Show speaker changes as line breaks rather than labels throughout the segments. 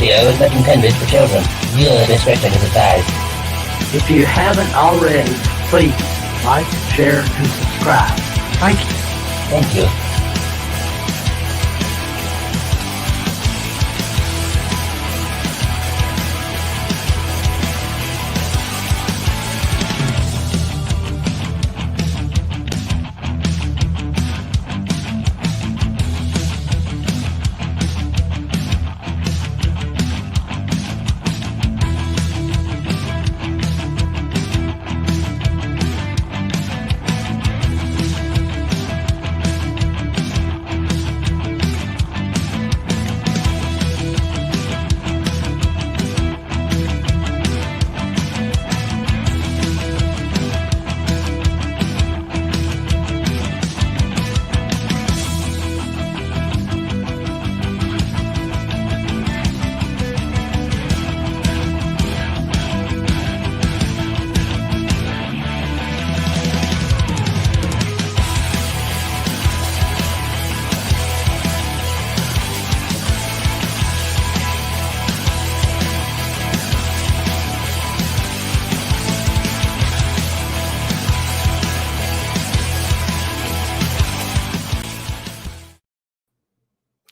video is not intended for children. Viewer discretion is advised.
If you haven't already, please like, share, and subscribe. Thank you.
Thank you.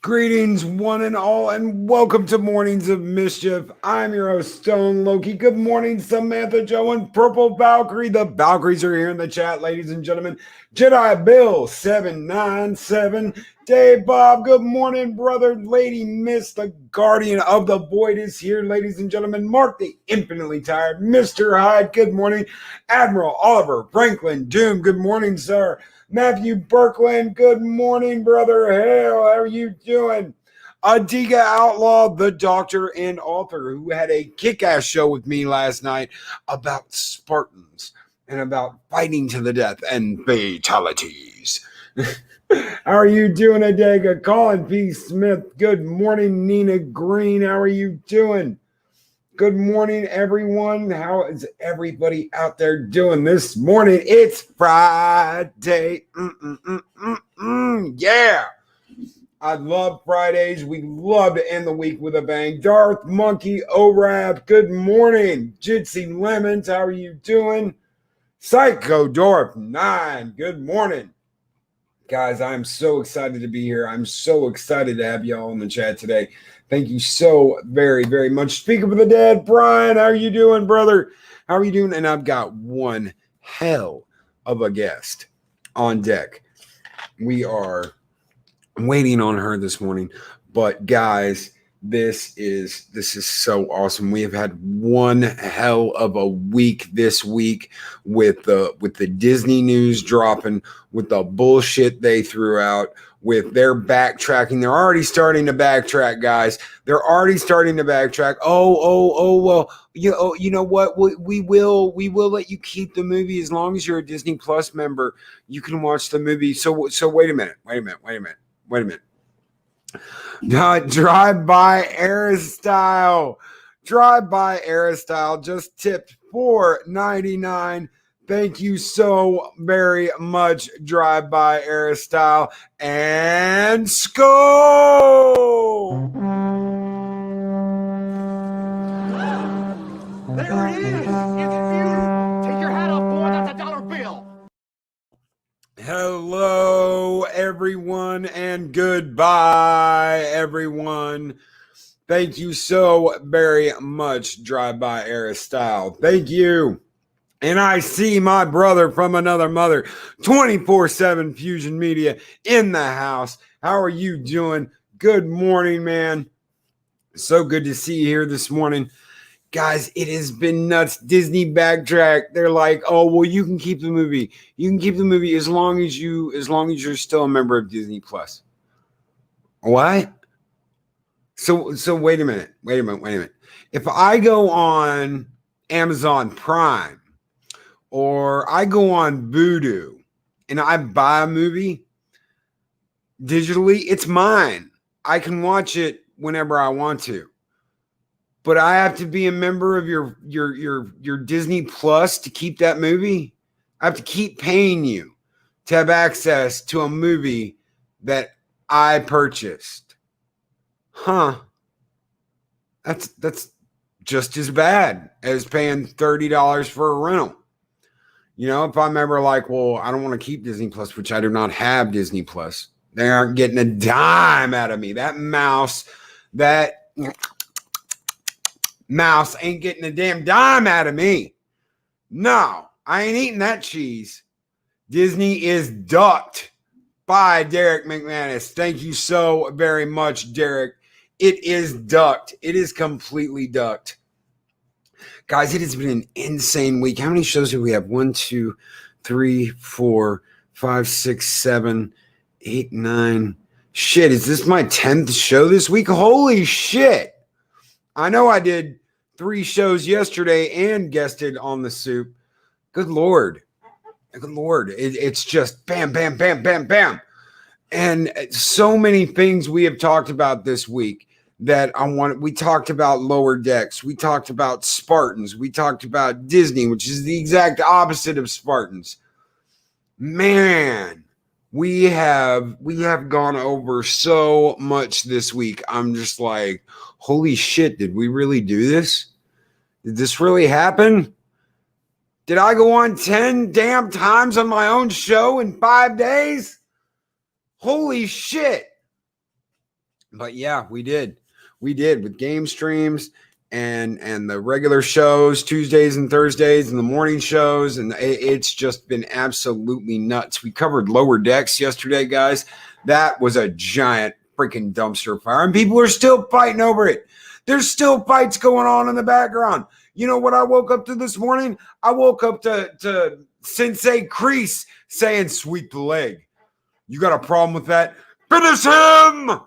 Greetings, one and all, and welcome to Mornings of Mischief. I'm your host, Stone Loki. Good morning, Samantha, Joe, and Purple Valkyrie. The Valkyries are here in the chat, ladies and gentlemen. Jedi Bill 797, Dave Bob. Good morning, brother. Lady Miss, the Guardian of the Void, is here, ladies and gentlemen. Mark the Infinitely Tired, Mr. Hyde. Good morning, Admiral Oliver Franklin Doom. Good morning, sir. Matthew Birkland, good morning, brother. Hell, how are you doing? Adiga Outlaw, the doctor and author, who had a kick-ass show with me last night about Spartans and about fighting to the death and fatalities. How are you doing, Adiga? Colin P. Smith, good morning. Nina Green, how are you doing? Good morning, everyone. How is everybody out there doing this morning? It's Friday. Yeah. I love Fridays. We love to end the week with a bang. Darth Monkey Orab, good morning. Jitsi Lemons, how are you doing? Psycho Dorf 9, good morning. Guys, I'm so excited to be here. I'm so excited to have y'all in the chat today. Thank you so very, very much. Speaking of the dead, Brian, how are you doing, brother? How are you doing? And I've got one hell of a guest on deck. We are waiting on her this morning, but guys, this is so awesome. We have had one hell of a week this week with the Disney news dropping, with the bullshit they threw out, with their backtracking. They're already starting to backtrack, guys. They're already starting to backtrack. Well, you know what? We will let you keep the movie as long as you're a Disney Plus member. You can watch the movie. So wait a minute. Drive-by Aristyle. Drive-by Aristyle just tipped $4.99. Thank you so very much, Drive-by Aristyle. And Skull!
There it is! It's beautiful! Take your hat off, boy. That's a dollar bill.
Hello, everyone, and goodbye, everyone. Thank you so very much, Drive-by Aristyle. Thank you. And I see my brother from another mother, 24/7 Fusion Media, in the house. How are you doing? Good morning, man. So good to see you here this morning. Guys, it has been nuts. Disney backtrack. They're like, oh, well, you can keep the movie. You can keep the movie as long as you're still a member of Disney Plus. What? So wait a minute. If I go on Amazon Prime or I go on Vudu and I buy a movie digitally, it's mine. I can watch it whenever I want to. But I have to be a member of your Disney Plus to keep that movie. I have to keep paying you to have access to a movie that I purchased. Huh. That's just as bad as paying $30 for a rental. You know, if I'm ever like, well, I don't want to keep Disney Plus, which I do not have Disney Plus. They aren't getting a dime out of me. That mouse ain't getting a damn dime out of me. No, I ain't eating that cheese. Disney is ducked by Derek McManus. Thank you so very much, Derek. It is ducked. It is completely ducked. Guys, it has been an insane week. How many shows do we have? 1, 2, 3, 4, 5, 6, 7, 8, 9. Shit, is this my 10th show this week? Holy shit. I know I did 3 shows yesterday and guested on the soup. Good Lord. Good Lord. It's just bam, bam, bam, bam, bam. And so many things we have talked about this week that we talked about Lower Decks. We talked about Spartans. We talked about Disney, which is the exact opposite of Spartans. Man, we have gone over so much this week. I'm just like, holy shit, did we really do this? Did this really happen? Did I go on 10 damn times on my own show in 5 days? Holy shit. But yeah, we did. We did with game streams and the regular shows, Tuesdays and Thursdays, and the morning shows. And it's just been absolutely nuts. We covered Lower Decks yesterday, guys. That was a giant freaking dumpster fire. And people are still fighting over it. There's still fights going on in the background. You know what I woke up to this morning? I woke up to Sensei Kreese saying, sweep the leg. You got a problem with that? Finish him!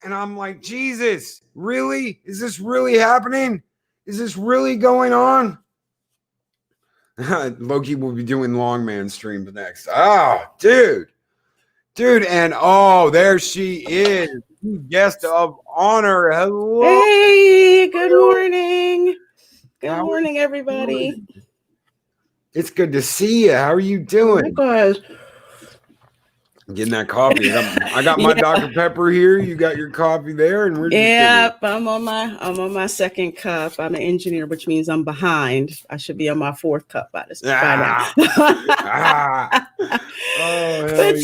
And I'm like, Jesus, really? Is this really happening? Is this really going on? Loki will be doing Longman streams next. Oh, dude. And there she is. Guest of honor. Hello.
Hey, good morning. Good morning, everybody.
It's good to see you. How are you doing?
Likewise.
Getting that coffee. I got my Dr. Pepper here. You got your coffee there, and we're just
I'm on my second cup. I'm an engineer, which means I'm behind. I should be on my 4th cup by now. But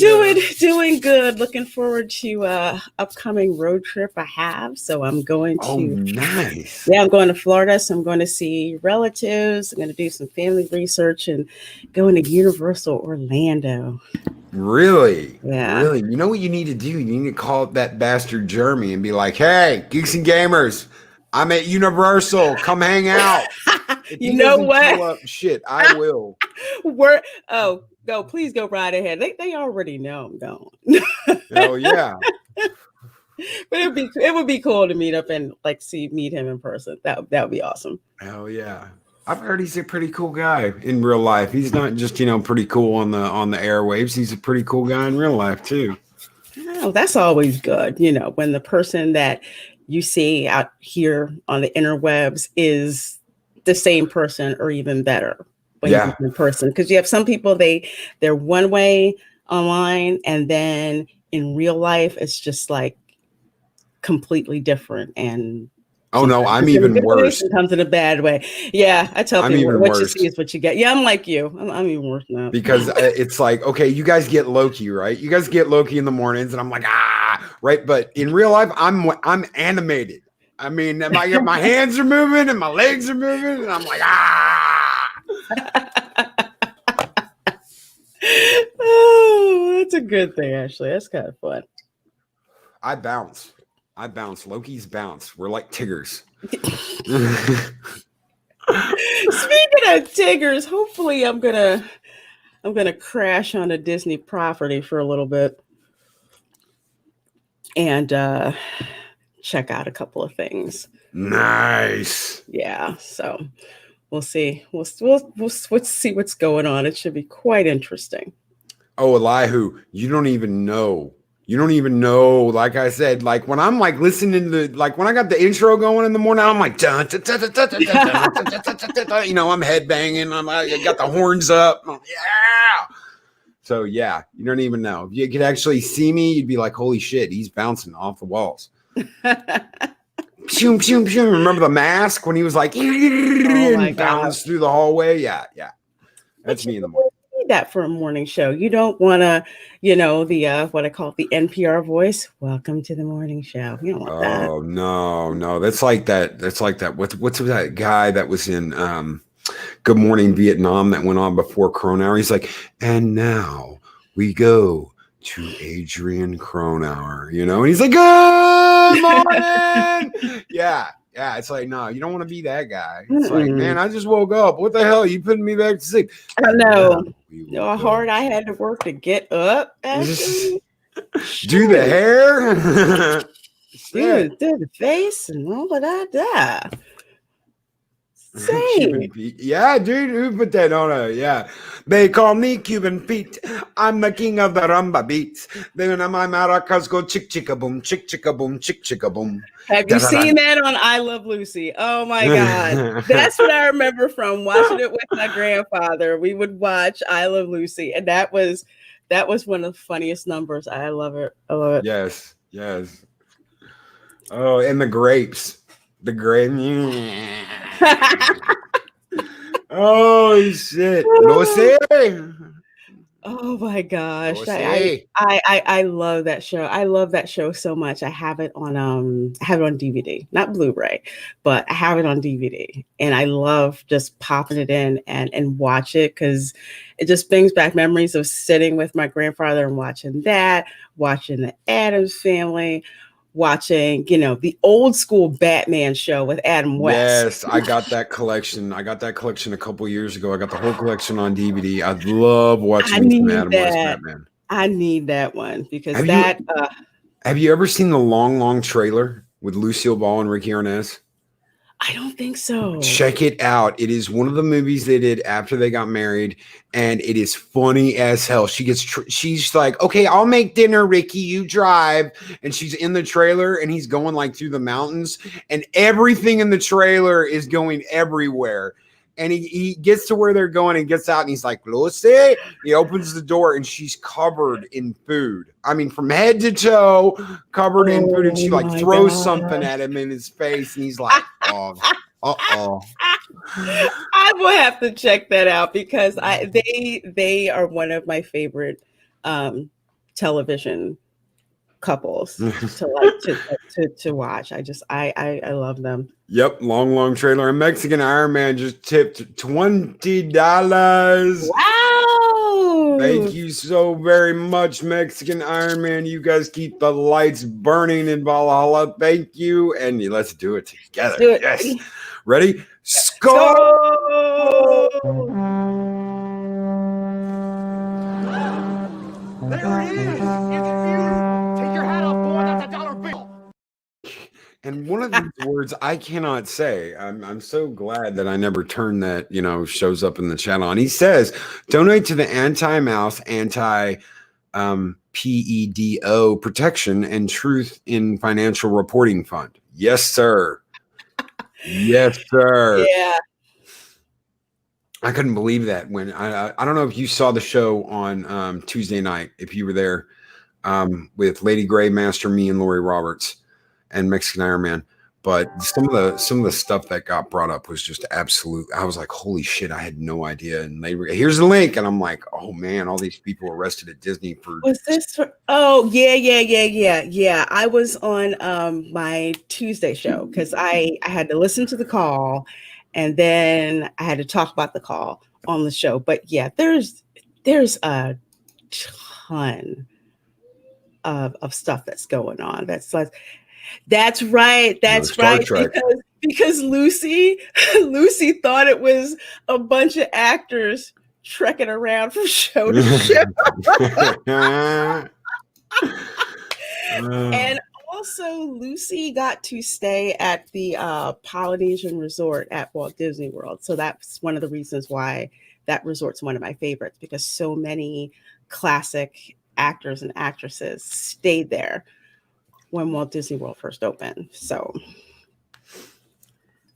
doing good. Looking forward to upcoming road trip I have. So I'm going to
nice.
Yeah, I'm going to Florida. So I'm going to see relatives. I'm going to do some family research and going to Universal Orlando.
Really?
Yeah.
Really? You know what you need to do? You need to call up that bastard Jeremy and be like, hey, Geeks and Gamers, I'm at Universal. Come hang out.
You know what?
Pull up, shit, I will.
Go, please go right ahead. They already know I'm going.
Hell yeah.
But it would be cool to meet up and meet him in person. That would be awesome.
Hell yeah. I've heard he's a pretty cool guy in real life. He's not just, pretty cool on the airwaves. He's a pretty cool guy in real life too.
Oh, that's always good. When the person that you see out here on the interwebs is the same person or even better when you're in person. Because you have some people, they're one way online, and then in real life, it's just like completely different. And
oh no, I'm even worse.
Sometimes in a bad way. Yeah, I tell people what you see is what you get. Yeah, I'm like you. I'm even worse now.
Because it's like, okay, you guys get Loki, right? You guys get Loki in the mornings, and I'm like, right? But in real life, I'm animated. I mean, my hands are moving and my legs are moving, and I'm like,
Oh, that's a good thing, actually. That's kind of fun.
I bounce. Loki's bounce. We're like Tiggers.
Speaking of Tiggers, hopefully I'm gonna crash on a Disney property for a little bit and check out a couple of things.
Nice.
Yeah, so we'll see. We'll see what's going on. It should be quite interesting.
Oh, Elihu, you don't even know. Like I said, like when I'm like listening to when I got the intro going in the morning, I'm like, I'm headbanging. I got the horns up. Yeah. So yeah, you don't even know. If you could actually see me, you'd be like, holy shit, he's bouncing off the walls. Shoom, shoom, shoom. Remember the mask when he was like,
Oh my
and
God.
bounced through the hallway? Yeah. That's me in the morning.
Need that for a morning show. You don't want to, the what I call the NPR voice. Welcome to the morning show. You don't want that.
Oh no. That's like that. What's that guy that was in Good Morning Vietnam that went on before Cronauer? He's like, and now we go to Adrian Cronauer, and he's like, good morning. Yeah. It's like, no, you don't want to be that guy. It's like, man, I just woke up. What the hell? You putting me back to sleep?
I know. You know how hard I had to work to get up.
Do the hair,
do the face, and all of that. Same.
Yeah, dude, who put that on her? Yeah. They call me Cuban Pete. I'm the king of the rumba beats. Then my maracas go chick chicka boom, chick chicka boom, chick chicka boom.
Have you seen that on I Love Lucy? Oh my God. That's what I remember from watching it with my grandfather. We would watch I Love Lucy, and that was one of the funniest numbers. I love it.
Yes. Oh, and the grapes. The grape. Oh shit! No say.
Oh my gosh! I love that show. I love that show so much. I have it on DVD, not Blu-ray, but I have it on DVD, and I love just popping it in and watch it because it just brings back memories of sitting with my grandfather and watching the Addams Family. Watching, the old school Batman show with Adam West.
Yes, I got that collection. A couple years ago. I got the whole collection on DVD. I love watching some Adam West Batman.
I need that one because
have you ever seen the long trailer with Lucille Ball and Ricky Arnaz?
I don't think so.
Check it out. It is one of the movies they did after they got married, and it is funny as hell. She's like, okay, I'll make dinner, Ricky, you drive. And she's in the trailer, and he's going like through the mountains, and everything in the trailer is going everywhere. And he gets to where they're going and gets out, and he's like, Lucy. He opens the door, and she's covered in food. I mean, from head to toe, covered in food. And she like throws something at him in his face, and he's like, oh, uh-oh.
I will have to check that out because they are one of my favorite television couples to watch. I love them.
Yep, long trailer. And Mexican Iron Man just tipped $20.
Wow!
Thank you so very much, Mexican Iron Man. You guys keep the lights burning in Valhalla. Thank you, and let's do it together.
Do it.
Yes, ready? Skull!
There it is. It's beautiful. Take your hat off, boy. That's a dollar bill.
And one of these words I cannot say. I'm so glad that I never turned that, shows up in the channel. And he says, donate to the anti-mouse, PEDO protection and truth in financial reporting fund. Yes, sir. Yes, sir.
Yeah.
I couldn't believe that when I don't know if you saw the show on Tuesday night, if you were there with Lady Gray, Master, me, and Lori Roberts and Mexican Iron Man. But some of the stuff that got brought up was just absolute. I was like, holy shit, I had no idea. And here's the link, and I'm like, oh man, all these people arrested at Disney for.
Was this for? Oh yeah. I was on my Tuesday show because I had to listen to the call, and then I had to talk about the call on the show. But yeah, there's a ton of stuff that's going on. That's right. That's right. Because Lucy thought it was a bunch of actors trekking around from show to show. And also Lucy got to stay at the Polynesian Resort at Walt Disney World. So that's one of the reasons why that resort's one of my favorites, because so many classic actors and actresses stayed there when Walt Disney World first opened. So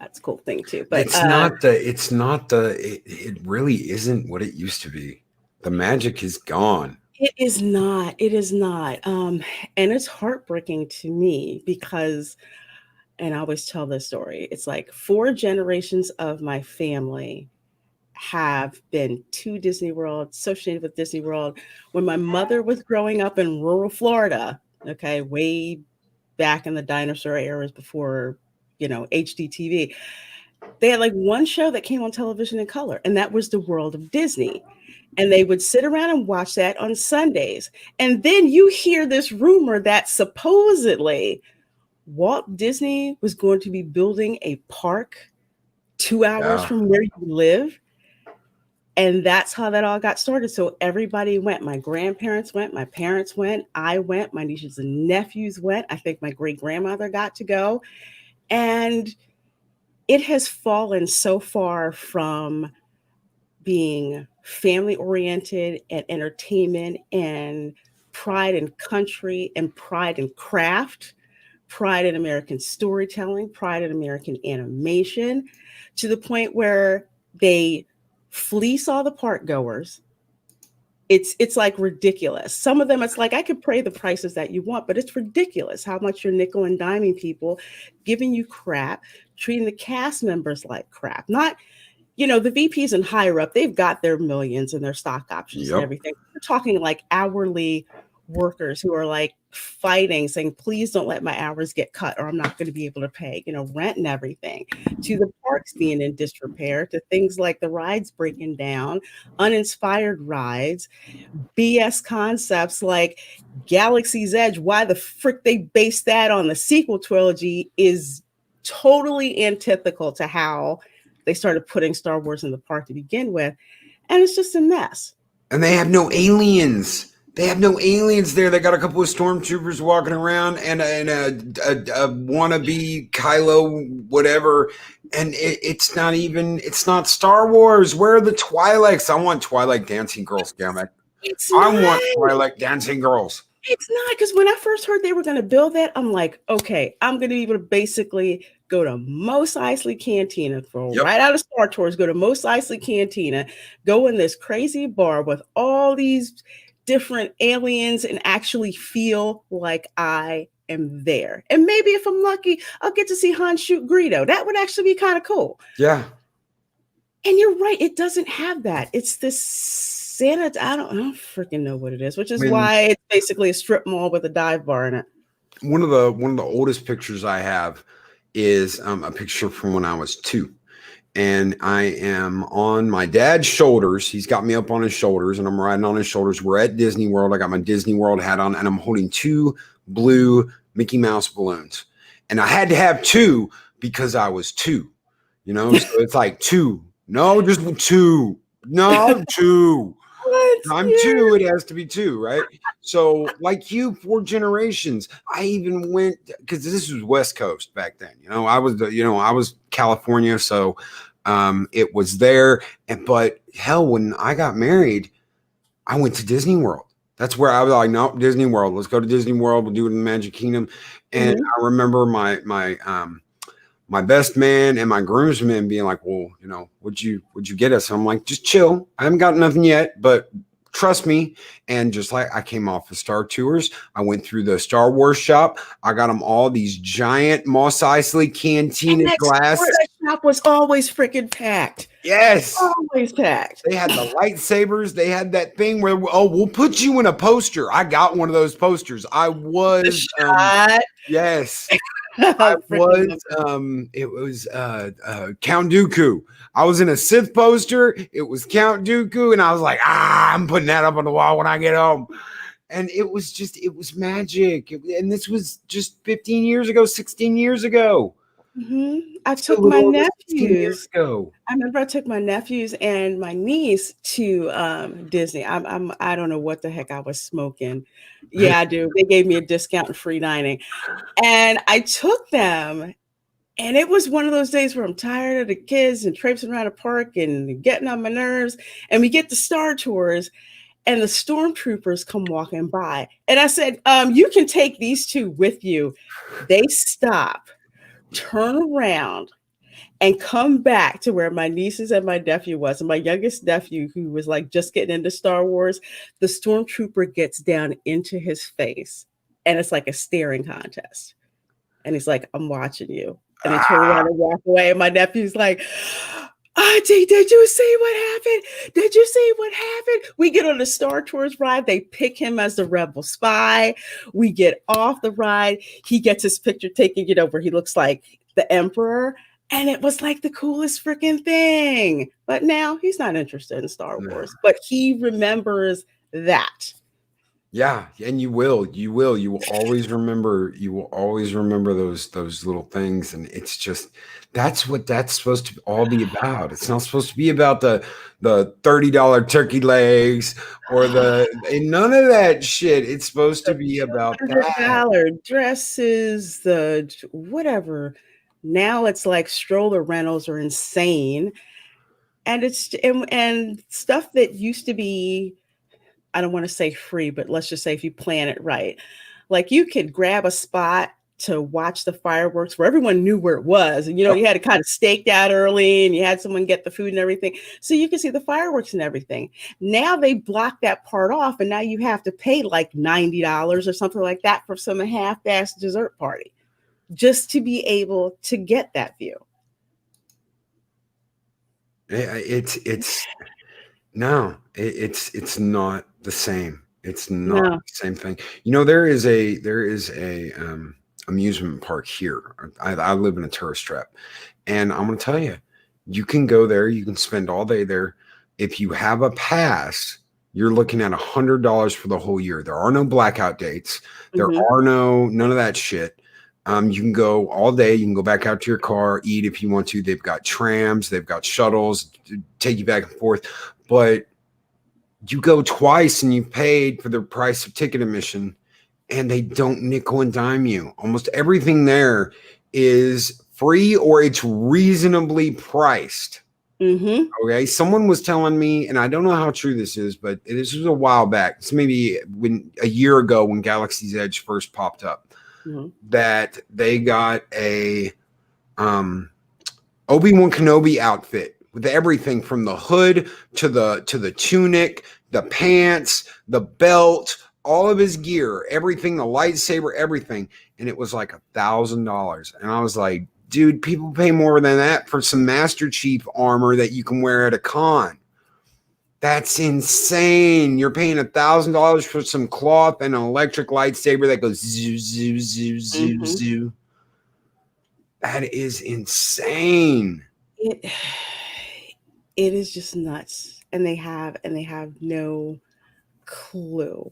that's a cool thing too. But
it really isn't what it used to be. The magic is gone.
It is not. And it's heartbreaking to me because And I always tell this story. It's like 4 generations of my family have been to Disney World, associated with Disney World. When my mother was growing up in rural Florida, okay, way back in the dinosaur eras before, HDTV, they had like one show that came on television in color, and that was The World of Disney. And they would sit around and watch that on Sundays. And then you hear this rumor that supposedly Walt Disney was going to be building a park 2 hours
Yeah.
from where you live. And that's how that all got started. So everybody went. My grandparents went, my parents went, I went, my nieces and nephews went. I think my great grandmother got to go. And it has fallen so far from being family oriented and entertainment and pride in country and pride in craft, pride in American storytelling, pride in American animation, to the point where they fleece all the park goers. It's like ridiculous. Some of them, it's like I could pay the prices that you want, but it's ridiculous how much you're nickel and diming people, giving you crap, treating the cast members like crap. Not, the VPs and higher up, they've got their millions and their stock options and
Yep.
everything. We're talking like hourly workers who are like fighting, saying, please don't let my hours get cut or I'm not going to be able to pay, rent and everything, to the parks being in disrepair, to things like the rides breaking down, uninspired rides, BS concepts like Galaxy's Edge. Why the frick they based that on the sequel trilogy is totally antithetical to how they started putting Star Wars in the park to begin with. And it's just a mess.
And they have no aliens. They have no aliens there. They got a couple of stormtroopers walking around and a wannabe Kylo whatever. And it's not Star Wars. Where are the Twi'leks? I want Twilight dancing girls, damn it. I want Twilight dancing girls.
It's not, because when I first heard they were going to build that, I'm like, okay, I'm going to be able to basically go to Mos Eisley Cantina, right out of Star Tours, go to Mos Eisley Cantina, go in this crazy bar with all these different aliens and actually feel like I am there. And maybe if I'm lucky, I'll get to see Han shoot Greedo. That would actually be kind of cool.
Yeah.
And you're right, it doesn't have that. It's this Santa, I don't freaking know what it is, which is why it's basically a strip mall with a dive bar in it.
One of the oldest pictures I have is a picture from when I was 2. And I am on my dad's shoulders. He's got me up on his shoulders and I'm riding on his shoulders. We're at Disney World. I got my Disney World hat on and I'm holding 2 blue Mickey Mouse balloons. And I had to have 2 because I was 2, so it's like 2. No, just 2. No, 2. I'm 2. It has to be 2, right? So, like you, 4 generations. I even went, because this was West Coast back then. I was California, so it was there. But hell, when I got married, I went to Disney World. That's where I was like, no, Disney World. Let's go to Disney World. We'll do it in the Magic Kingdom. And I remember my best man and my groomsmen being like, well, would you get us? And I'm like, just chill. I haven't got nothing yet, but trust me. And just like I came off of Star Tours, I went through the Star Wars shop. I got them all these giant Mos Eisley Cantina glass.
That shop was always freaking packed.
Yes.
Always packed.
They had the lightsabers. They had that thing where, we'll put you in a poster. I got one of those posters. I was, yes. I was it was Count Dooku. I was in a Sith poster. It was Count Dooku, and I was like, I'm putting that up on the wall when I get home. And it was magic. And this was just 15 years ago, 16 years ago.
I took my nephews.
I
remember I took my nephews and my niece to Disney. I don't know what the heck I was smoking. Yeah, I do. They gave me a discount and free dining. And I took them, and it was one of those days where I'm tired of the kids and traipsing around the park and getting on my nerves. And we get to Star Tours, and the stormtroopers come walking by. And I said, you can take these 2 with you. They stop, turn around, and come back to where my nieces and my nephew was. And my youngest nephew, who was like just getting into Star Wars, the stormtrooper gets down into his face, and it's like a staring contest. And he's like, I'm watching you. And they turn around and walk away. And my nephew's like, Auntie, did you see what happened? Did you see what happened? We get on the Star Tours ride. They pick him as the rebel spy. We get off the ride. He gets his picture taken, where he looks like the emperor. And it was like the coolest freaking thing. But now he's not interested in Star Wars. But he remembers that.
Yeah, and you will always remember those little things, and it's just that's what that's supposed to all be about. It's not supposed to be about the $30 turkey legs or none of that shit. It's supposed to be about that.
$100 dresses, the whatever. Now it's like stroller rentals are insane, and it's and stuff that used to be, I don't want to say free, but let's just say if you plan it right, like you could grab a spot to watch the fireworks where everyone knew where it was. And, you had to kind of staked out early and you had someone get the food and everything. So you can see the fireworks and everything. Now they block that part off. And now you have to pay like $90 or something like that for some half-assed dessert party just to be able to get that view.
It's not the same. It's not the same thing. There is a amusement park here. I live in a tourist trap, and I'm going to tell you, you can go there. You can spend all day there. If you have a pass, you're looking at $100 for the whole year. There are no blackout dates. There are none of that shit. You can go all day. You can go back out to your car, eat if you want to. They've got trams. They've got shuttles to take you back and forth. But you go twice and you've paid for the price of ticket admission, and they don't nickel and dime you. Almost everything there is free or it's reasonably priced. Okay. Someone was telling me, and I don't know how true this is, but this was a while back. It's maybe a year ago when Galaxy's Edge first popped up, that they got a Obi-Wan Kenobi outfit with everything from the hood to the tunic, the pants, the belt, all of his gear, everything, the lightsaber, everything. And it was like $1,000. And I was like, dude, people pay more than that for some Master Chief armor that you can wear at a con. That's insane. You're paying $1,000 for some cloth and an electric lightsaber that goes zoo, zoo, zoo, zoo, zoo. That is insane.
It is just nuts. And they have no clue.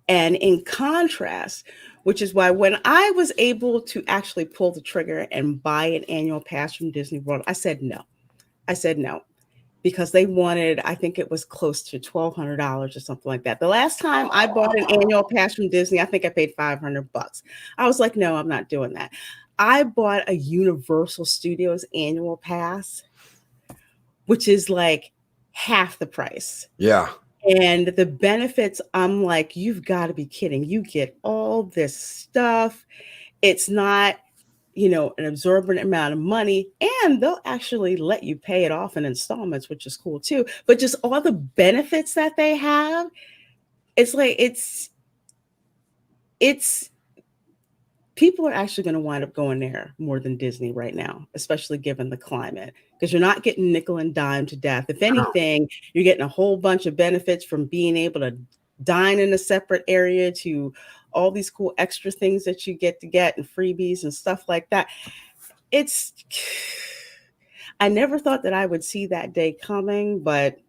And in contrast, which is why when I was able to actually pull the trigger and buy an annual pass from Disney World, I said no. Because they wanted, I think it was close to $1,200 or something like that. The last time I bought an annual pass from Disney, I think I paid $500. I was like, no, I'm not doing that. I bought a Universal Studios annual pass, which is like half the price.
Yeah.
And the benefits, I'm like, you've got to be kidding. You get all this stuff. It's not, an absorbent amount of money, and they'll actually let you pay it off in installments, which is cool too. But just all the benefits that they have, it's like, it's people are actually going to wind up going there more than Disney right now, especially given the climate, because you're not getting nickel and dime to death. If anything, you're getting a whole bunch of benefits from being able to dine in a separate area to all these cool extra things that you get and freebies and stuff like that. I never thought that I would see that day coming, but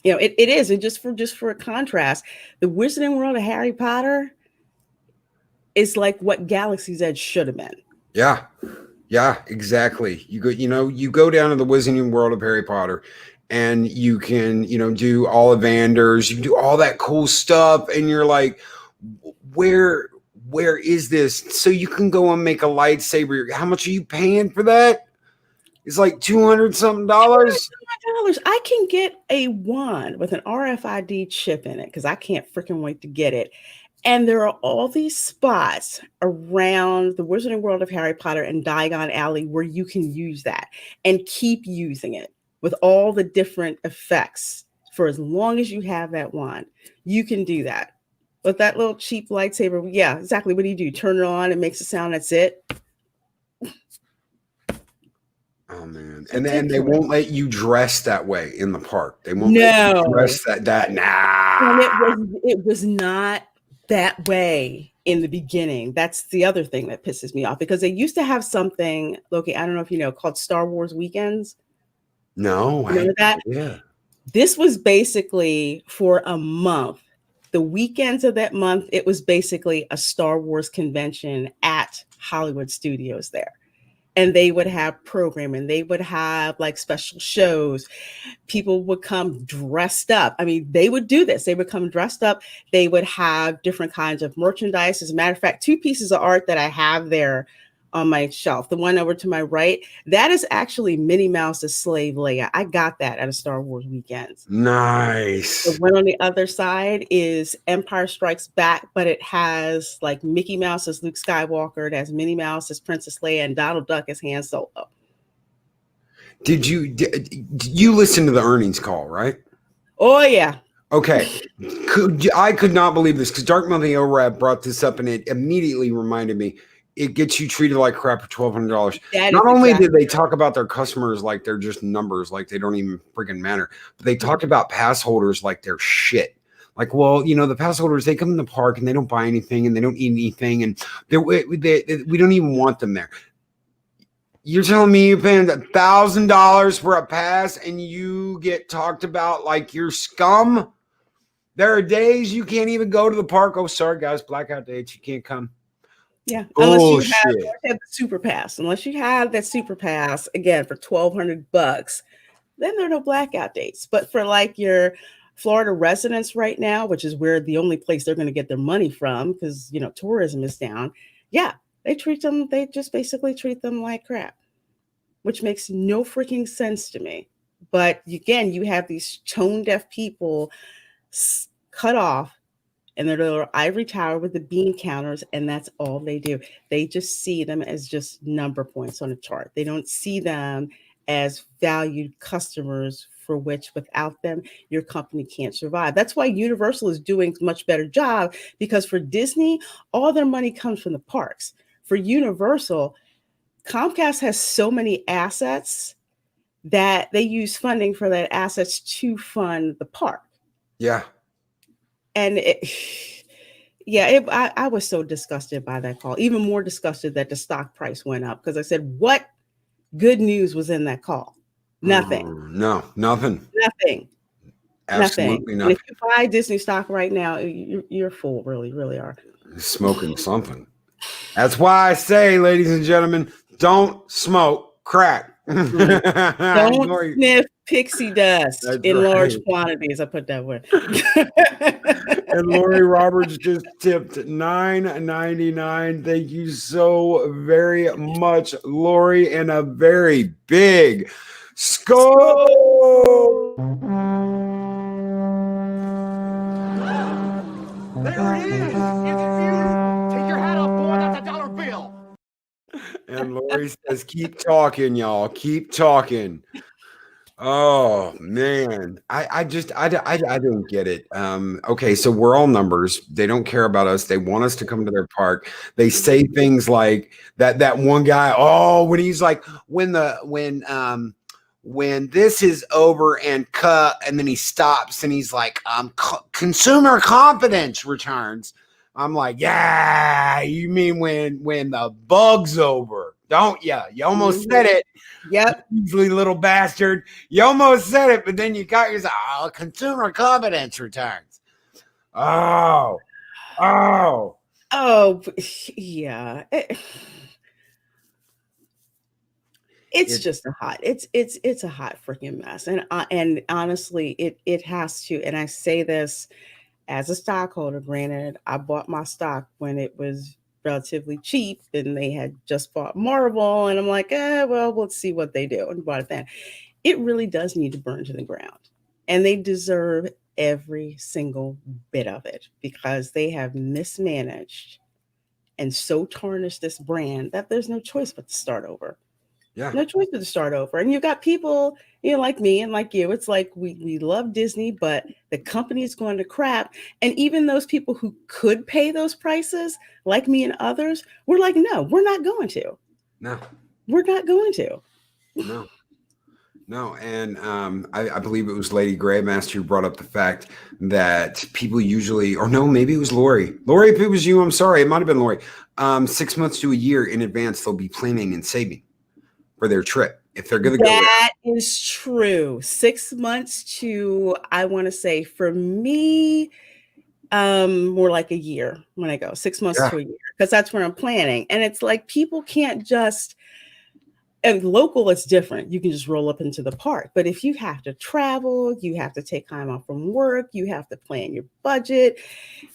it is. And just for a contrast, the Wizarding World of Harry Potter is like what Galaxy's Edge should have been.
Yeah, exactly. You go down to the Wizarding World of Harry Potter, and you can, do Ollivanders, you can do all that cool stuff, and you're like, where is this? So you can go and make a lightsaber. How much are you paying for that? It's like $200 something.
I can get a wand with an RFID chip in it because I can't freaking wait to get it. And there are all these spots around the Wizarding World of Harry Potter and Diagon Alley where you can use that and keep using it with all the different effects for as long as you have that wand. You can do that. with that little cheap lightsaber. Yeah, exactly. What do? Turn it on, it makes a sound, that's it.
Oh man. And then they won't let you dress that way in the park. They won't let you dress that nah.
And it was not that way in the beginning. That's the other thing that pisses me off, because they used to have something, Loki, I don't know if you know, called Star Wars Weekends.
No,
Remember that?
Yeah.
This was basically for a month. The weekends of that month, it was basically a Star Wars convention at Hollywood Studios there. And they would have programming. They would have like special shows. People would come dressed up. I mean, they would do this. They would come dressed up. They would have different kinds of merchandise. As a matter of fact, 2 pieces of art that I have there on my shelf, the one over to my right, that is actually Minnie Mouse's Slave Leia. I got that at a Star Wars Weekends.
Nice.
The one on the other side is Empire Strikes Back, but it has like Mickey Mouse as Luke Skywalker, it has Minnie Mouse as Princess Leia, and Donald Duck as Han Solo.
Did you listen to the earnings call, right?
Oh, yeah.
Okay. I could not believe this, because Dark Money ORAP brought this up, and it immediately reminded me. It gets you treated like crap for $1,200. Not only did they talk about their customers like they're just numbers, like they don't even freaking matter, but they talked about pass holders like they're shit. Like, well, the pass holders, they come in the park and they don't buy anything and they don't eat anything, and we don't even want them there. You're telling me you're paying $1,000 for a pass and you get talked about like you're scum? There are days you can't even go to the park. Oh, sorry, guys, blackout dates. You can't come.
Yeah, unless you have the super pass. Unless you have that super pass, again, for $1,200, then there are no blackout dates. But for like your Florida residents right now, which is where the only place they're going to get their money from, because tourism is down. Yeah, they just basically treat them like crap, which makes no freaking sense to me. But again, you have these tone deaf people cut off in their little ivory tower with the bean counters, and that's all they do. They just see them as just number points on a chart. They don't see them as valued customers, for which without them, your company can't survive. That's why Universal is doing a much better job, because for Disney, all their money comes from the parks. For Universal, Comcast has so many assets that they use funding for that assets to fund the park.
Yeah.
And I was so disgusted by that call, even more disgusted that the stock price went up, because I said, what good news was in that call? Nothing.
No, nothing.
Nothing.
Absolutely nothing.
And if you buy Disney stock right now, you're a fool, really, really are.
Smoking something. That's why I say, ladies and gentlemen, don't smoke crack.
Don't sniff pixie dust in large quantities. I put that word.
And Lori Roberts just tipped $9.99. Thank you so very much, Lori, and a very big skull.
There it is. It's beautiful. Take your hat off, boy. That's a dollar bill.
And Lori says, keep talking, y'all. Keep talking. Oh man, I don't get it. Okay, so we're all numbers. They don't care about us. They want us to come to their park. They say things like that one guy. Oh, when he's like, when this is over and cut, and then he stops and he's like, consumer confidence returns. I'm like, yeah, you mean when the bug's over, don't you? You almost said it.
Yep.
Usually, little bastard. You almost said it, but then you got yourself. Oh, consumer confidence returns. Oh,
yeah. It's just a hot. It's a hot freaking mess, and honestly, it has to. And I say this as a stockholder. Granted, I bought my stock when it was relatively cheap, and they had just bought Marvel, and I'm like, well, let's see what they do, and bought it then. It really does need to burn to the ground, and they deserve every single bit of it, because they have mismanaged and so tarnished this brand that there's no choice but to start over.
Yeah.
No choice but to start over. And you've got people, like me and like you. It's like we love Disney, but the company is going to crap. And even those people who could pay those prices, like me and others, we're like, no, we're not going to.
No.
We're not going to.
No. No, and I believe it was Lady Greymaster who brought up the fact that people usually, or no, maybe it was Lori. Lori, if it was you, I'm sorry, it might have been Lori. 6 months to a year in advance, they'll be planning and saving for their trip if they're going to go there.
That is true. 6 months to, I want to say, for me, more like a year when I go. 6 months to a year, because that's when I'm planning. And it's like people can't just. And local, it's different. You can just roll up into the park. But if you have to travel, you have to take time off from work, you have to plan your budget,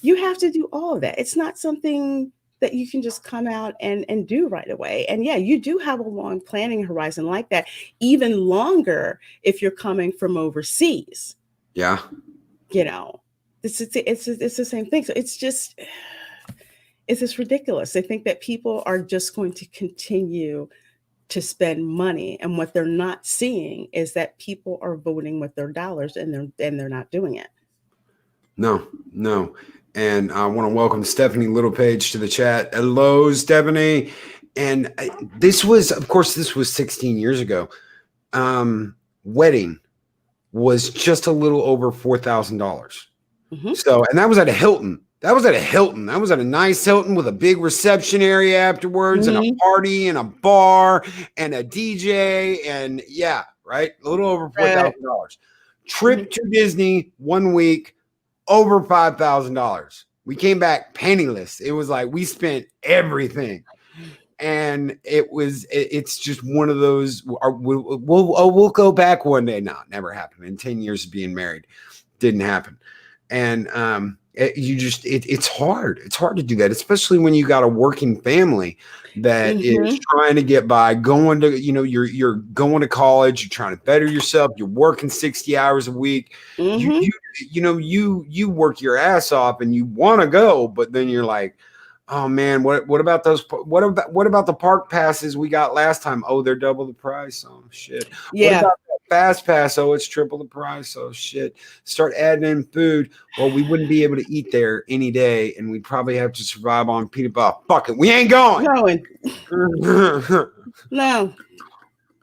you have to do all of that. It's not something that you can just come out and do right away. And yeah, you do have a long planning horizon like that, even longer if you're coming from overseas.
Yeah.
It's the same thing. So it's just ridiculous. I think that people are just going to continue to spend money, and what they're not seeing is that people are voting with their dollars, and they're not doing it.
No. And I want to welcome Stephanie Littlepage to the chat. Hello, Stephanie. And this was 16 years ago. Wedding was just a little over $4,000. Mm-hmm. So, and that was at a Hilton. That was at a nice Hilton with a big reception area afterwards, mm-hmm. and a party and a bar and a DJ, and yeah, right? A little over $4,000. Trip mm-hmm. to Disney 1 week, over $5,000. We came back penniless. It was like we spent everything. And it's just one of those, we'll go back one day. No, it never happened. In 10 years of being married, didn't happen. And it's hard. It's hard to do that, especially when you got a working family that mm-hmm. is trying to get by, going to, you're going to college, you're trying to better yourself, you're working 60 hours a week. Mm-hmm. You work your ass off and you want to go, but then you're like, oh man, what about those? What about the park passes we got last time? Oh, they're double the price. Oh shit. Yeah. What about that fast pass? Oh, it's triple the price. Oh shit. Start adding in food. Well, we wouldn't be able to eat there any day, and we'd probably have to survive on peanut butter. Fuck it, we ain't going.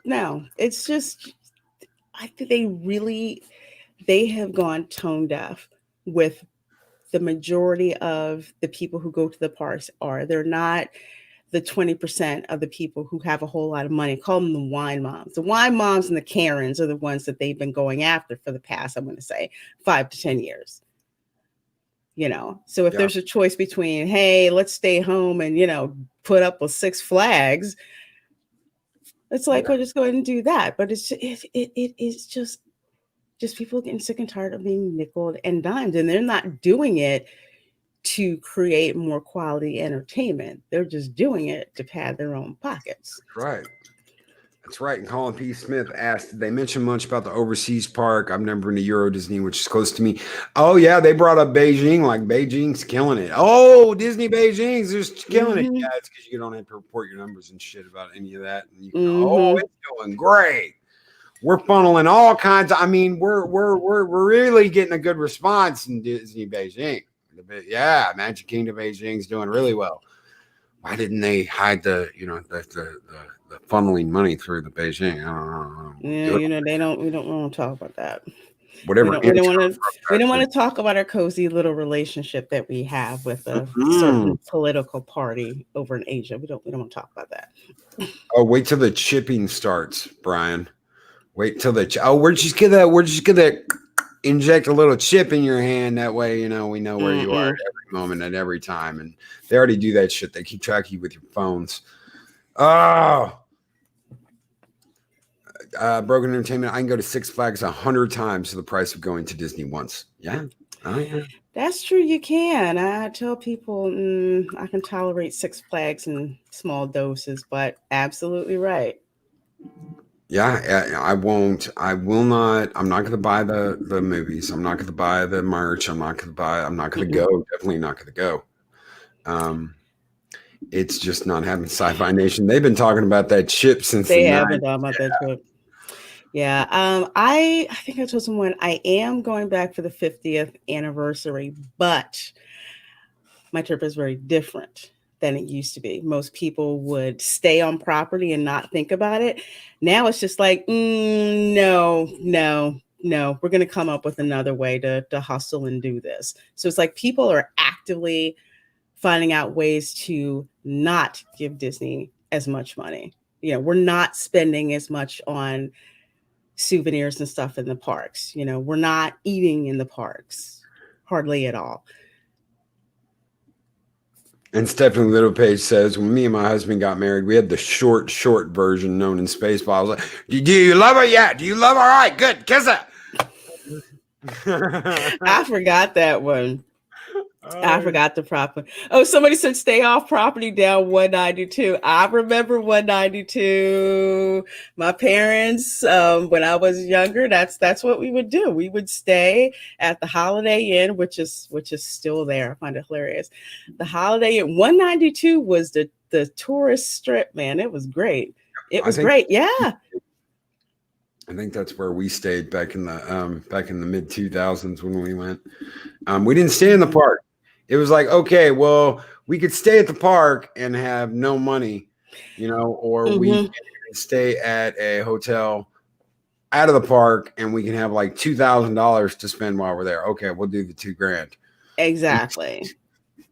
No. It's just, I think they have gone tone deaf with. The majority of the people who go to the parks they're not the 20% of the people who have a whole lot of money. Call them the wine moms. The wine moms and the Karens are the ones that they've been going after for the past, I'm going to say 5 to 10 years. So if there's a choice between, hey, let's stay home and, put up with Six Flags, it's like, we'll just go ahead and do that. But it is just people getting sick and tired of being nickeled and dimed, and they're not doing it to create more quality entertainment. They're just doing it to pad their own pockets.
That's right. And Colin P. Smith asked, did they mention much about the overseas park? I've never been to Euro Disney, which is close to me. Oh yeah, they brought up Beijing, like Beijing's killing it. Oh, Disney Beijing's just killing mm-hmm. it. Yeah, it's because you don't have to report your numbers and shit about any of that. And you can mm-hmm. Oh, it's doing great. We're funneling all kinds of, we're really getting a good response in Disney Beijing. Yeah, Magic Kingdom Beijing's doing really well. Why didn't they hide the funneling money through the Beijing? I don't know.
Yeah, we don't want to talk about that.
Whatever.
We don't want to talk about our cozy little relationship that we have with a certain political party over in Asia. We don't want to talk about that.
Oh, wait till the chipping starts, Brian. Wait till we're just gonna inject a little chip in your hand. That way, we know where you are at every moment, at every time. And they already do that shit. They keep track of you with your phones. Oh, Broken Entertainment. I can go to Six Flags 100 times for the price of going to Disney once. Yeah. Oh yeah.
That's true. You can. I tell people I can tolerate Six Flags in small doses, but absolutely right.
Yeah, I won't. I will not. I'm not going to buy the movies. I'm not going to buy the merch. I'm not going to go. Definitely not going to go. It's just not happening. Sci-Fi Nation. They've been talking about that ship since
They
the
have
90s.
been talking about that trip. Yeah. I think I told someone I am going back for the 50th anniversary, but my trip is very different than it used to be. Most people would stay on property and not think about it. Now it's just like, no, we're going to come up with another way to hustle and do this. So it's like people are actively finding out ways to not give Disney as much money. We're not spending as much on souvenirs and stuff in the parks. We're not eating in the parks hardly at all.
And Stephanie Littlepage says, when me and my husband got married, we had the short version known in Spaceball. I was like, do you love her? Yeah. Do you love her? All right, good. Kiss her.
I forgot that one. I forgot the property. Oh, somebody said stay off property down 192. I remember 192. My parents, when I was younger, that's what we would do. We would stay at the Holiday Inn, which is still there. I find it hilarious. The Holiday Inn 192 was the tourist strip, man. It was great. It was great. Yeah.
I think that's where we stayed back in the mid 2000s when we went. We didn't stay in the park. It was like, okay, well, we could stay at the park and have no money, or we can stay at a hotel out of the park and we can have like $2,000 to spend while we're there. Okay, we'll do the $2,000.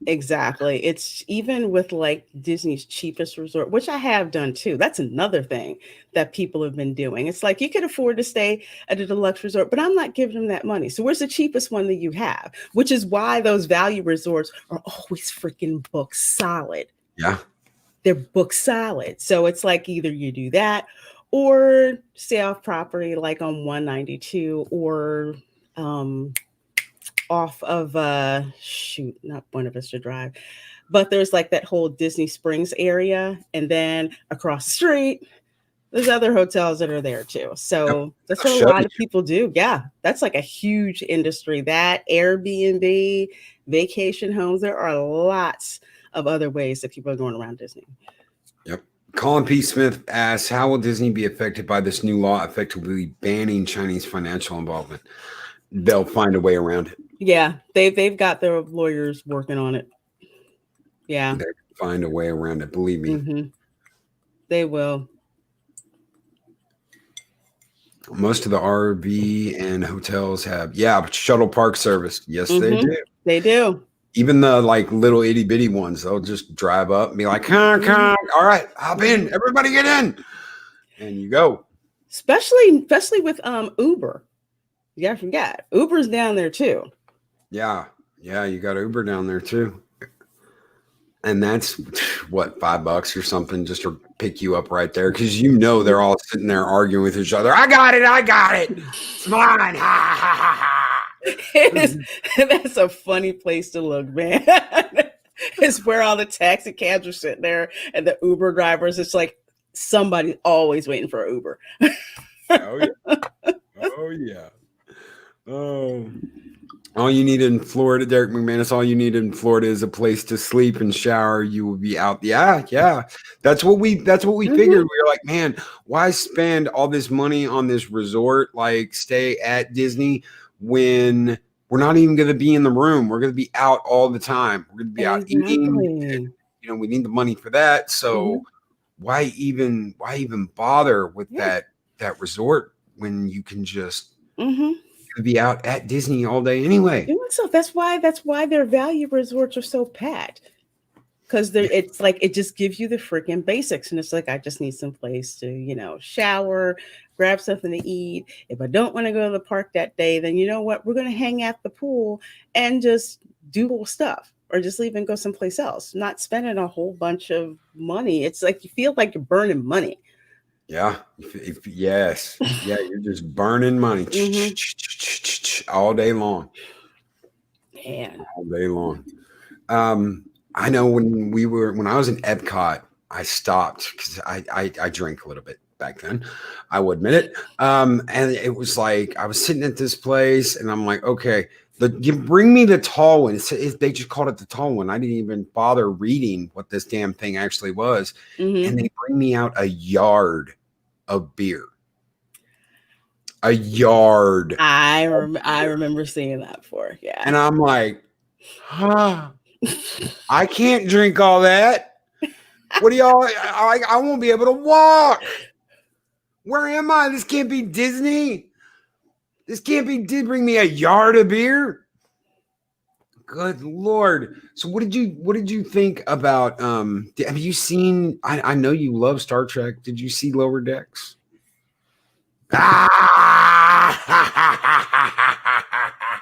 Exactly. It's even with like Disney's cheapest resort, which I have done too. That's another thing that people have been doing. It's like you can afford to stay at a deluxe resort, but I'm not giving them that money. So where's the cheapest one that you have? Which is why those value resorts are always freaking booked solid.
Yeah.
They're booked solid. So it's like either you do that or stay off property like on 192 or off of not Buena Vista Drive, but there's like that whole Disney Springs area, and then across the street there's other hotels that are there too. So that's what a lot of people do. Yeah, that's like a huge industry. That Airbnb, vacation homes, there are lots of other ways that people are going around Disney.
Yep. Colin P. Smith asks, how will Disney be affected by this new law effectively banning Chinese financial involvement? They'll find a way around it.
Yeah, they've got their lawyers working on it. Yeah,
they find a way around it. Believe me,
they will.
Most of the RV and hotels have shuttle park service. Yes, they do.
They do.
Even the like little itty bitty ones, they'll just drive up and be like, come, all right, hop in, everybody get in, and you go.
Especially with Uber. You gotta forget, Uber's down there too.
Yeah, you got Uber down there too. And that's what, $5 or something just to pick you up right there. Because they're all sitting there arguing with each other. I got it. It's mine. Ha ha ha.
That's a funny place to look, man. It's where all the taxi cabs are sitting there and the Uber drivers. It's like somebody's always waiting for an Uber.
Oh yeah. Oh. All you need in Florida, Derek McManus, all you need in Florida is a place to sleep and shower. You will be out. Yeah. That's what we figured. We were like, man, why spend all this money on this resort, like stay at Disney, when we're not even going to be in the room? We're going to be out all the time. We're going to be out eating. And, we need the money for that. So why even bother with that resort when you can just be out at Disney all day anyway?
So that's why their value resorts are so packed, because it's like it just gives you the freaking basics, and it's like I just need some place to shower, grab something to eat. If I don't want to go to the park that day, then you know what, we're going to hang at the pool and just do stuff, or just leave and go someplace else, not spending a whole bunch of money. It's like you feel like you're burning money.
Yeah. Yes. Yeah. You're just burning money all day long.
Man.
All day long. I know when I was in Epcot, I stopped because I drank a little bit back then. I will admit it. And it was like I was sitting at this place and I'm like, okay, You bring me the tall one. They just called it the tall one. I didn't even bother reading what this damn thing actually was. And they bring me out a yard of beer. A yard.
I remember seeing that before. Yeah.
And I'm like, huh? I can't drink all that. What do y'all? I won't be able to walk. Where am I? This can't be Disney. This can't be. Did bring me a yard of beer. Good Lord. So what did you think about have you seen I know you love Star Trek. Did you see Lower Decks?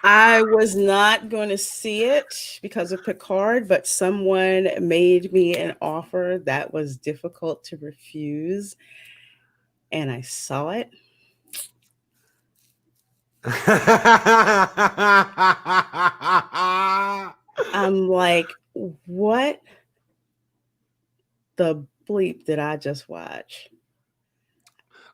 I was not going to see it because of Picard, but someone made me an offer that was difficult to refuse, and I saw it. I'm like, what the bleep did I just watch?